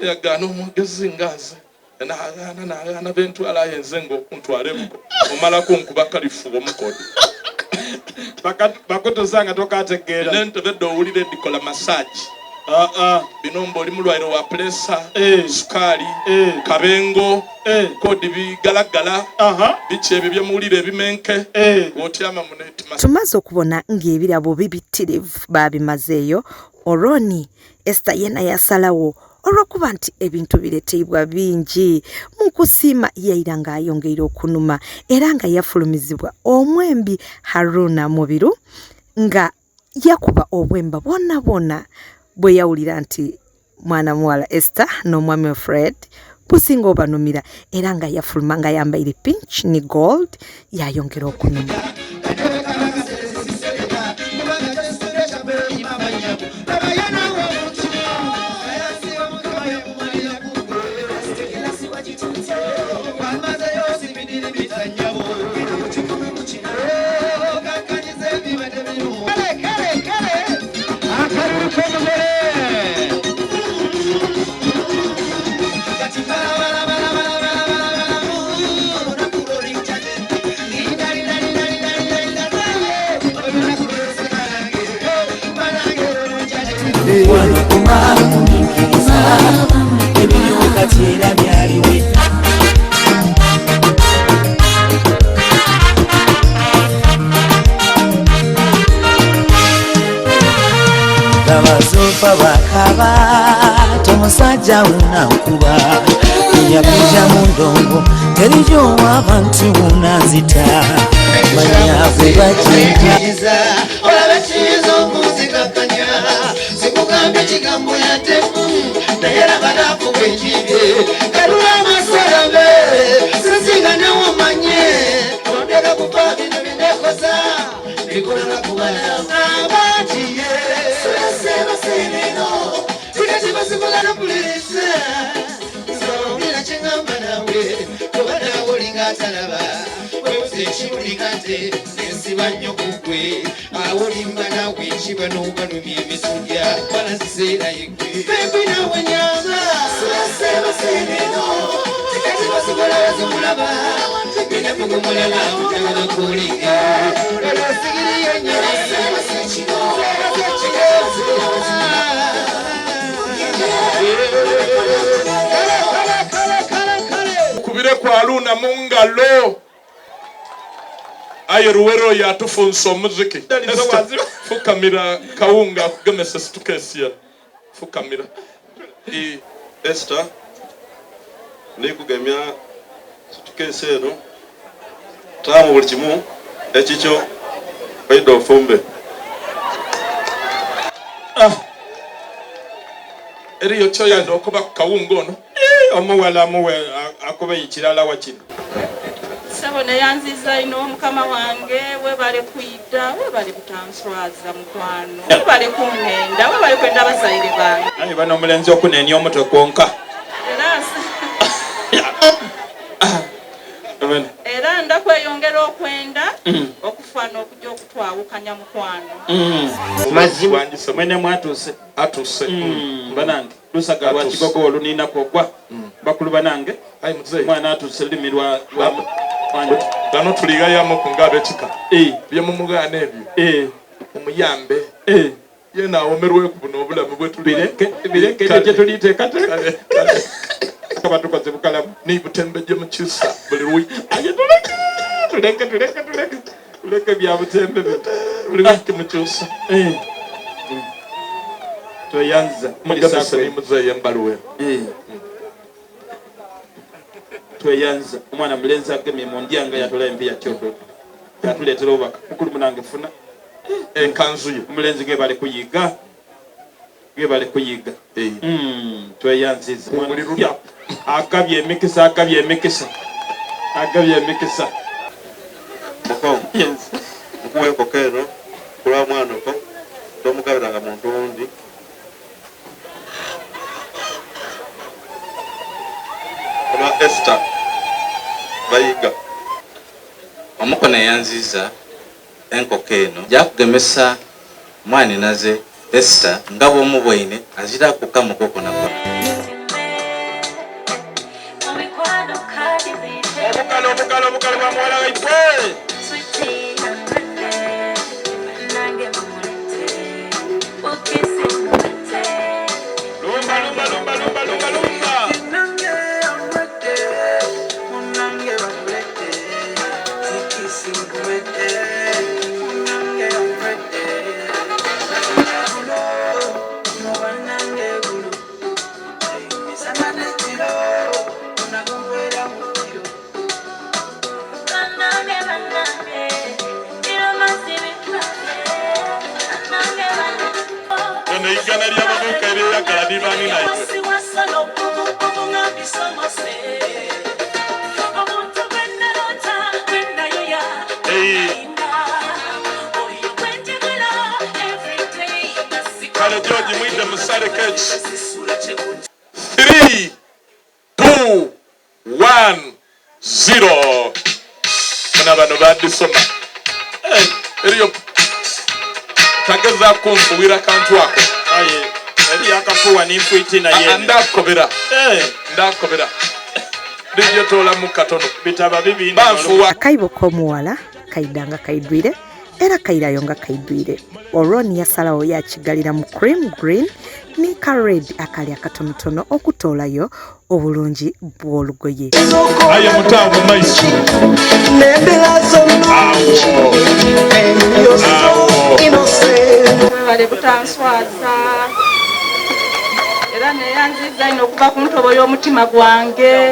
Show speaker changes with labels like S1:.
S1: Yagano mugezi ngaze na bentu alayenze ngo kuntwaremko omala kunkuba kalifubo mukodi
S2: bakotozanga tokategeera
S1: nente beddo owulire dikola massage binombo oli mulwairo wa pressure sukali kabengo kodi bigalagala bichi ebyo byemuwulire ebimenke otyama muneti
S3: tumaze okubona ng'ebirabo bibitirivu babimazeeyo Oroni Esther yena yasalawo olwokuba nti ebintu bireteibwa bingi mukusiima yairanga ayongeire okunuma era nga yafulumizibwa omwembi Haruna Mubiru nga yakuba obwemba bonna bwe yawulira nti mwana muwala Esther n'omwami Fred businga obanumira era nga yafuluma nga yambaire pink ni gold yayongera okunuma.
S4: Tabazofa bakaba tomusajja unankuba yakuja mundongo terijo abantu unazita manyavu bakiza olabekizo muzika kanya sikugambe kigambo yatemu nayera banafu bwekibe karula masarabe sizinga nawo manye ondera kupa bino binekoza bikola kubala abatiye sema seneno tikati basikola na polisi so bila chingamba nawe kubana olinga talaba wewe chibulikate nesibanyo kugwe awolimba nawe chibano banumye misujja bala sisera yekwe pepi na wanyama sema seneno tikati basikola zumulaba bila mugumula la utana kulinga bala sigiri yenya sema sechino
S1: kubire kwa Haruna mungalo aye ruwero yatufunsa omuziki fukamira kawunga kugemesa situkesia fukamira
S5: Esther nikugemya situkesero tamu buli kimu ekicho baido fumbe
S1: eriyo choya ndokuba kawunga ono
S2: omuwala muwe akobe ikirala wakino
S6: sabona yanziza ino mukama wange webale kuyita webale kutanswaza mukwano webale kunenda webale kwenda bazaire bange
S2: ayi bano mulenzi okunenya omutwe kwonka
S6: era ndakweyongera okwenda okufana okujja okutwawukanya mukwano
S2: mazima mwene mwatuse atuse banange lusaga lwa kigogo olunina kwogwa bakulu banange
S1: ayi muzeyi
S2: mwana atuse limirwa wange
S1: gano tuliga yamo kungabe chika bye mumugana ebyo umuyambe yena omerwe kubuno obulamu bwe
S2: bireke kye tulite kate abantu koze bukalamu
S1: ni butembeje mu kisa buli wi
S2: tuleke bya butembe
S1: buli wiki mu kisa
S2: toyanza
S1: mulisasa ni muzeyi mbaluwe
S2: tweyanza omwana mulenzi agemye mu ndyanga yatola embi ya kyodo yatuleetera obubaka mukulu munange funa
S1: enkanzu ye
S2: omulenzi gebale kuyiga tweyanziza akabye emikisa agabye emikisa
S5: mukongo nkuwa enkoko eno kulwa mwana ko tomugabiranga muntu wundi olwa Esther bayiga
S7: omukono yanziza enkoko eno jakugemesa mwani naze Esther nga bw'omubwine azira kukamukoko nako
S2: obukalo bwa muwala waitwe lumba igana ly'abavubuka eryeyagala libani naye kale George mwidde musale keki 3 2 1 0 muna bano badisoma eriyo tageza kunfuwira kantu ako aye eri akafuwa n'imfuiti naye ndakobera ndiyo tola mu katono bitaba bibindi banfuwa
S3: akaibo k'omuwala kaidanga kaidwire era kairayo nga kaidwire Oroni yasalawo yakigalira mu cream green ni ka red akali akatonotono okutoolayo obulungi bw'olugoye
S1: aye mutamu maiso
S6: webale butanswaza era neyanziza ino okuva ku ntobo y'omutima gwange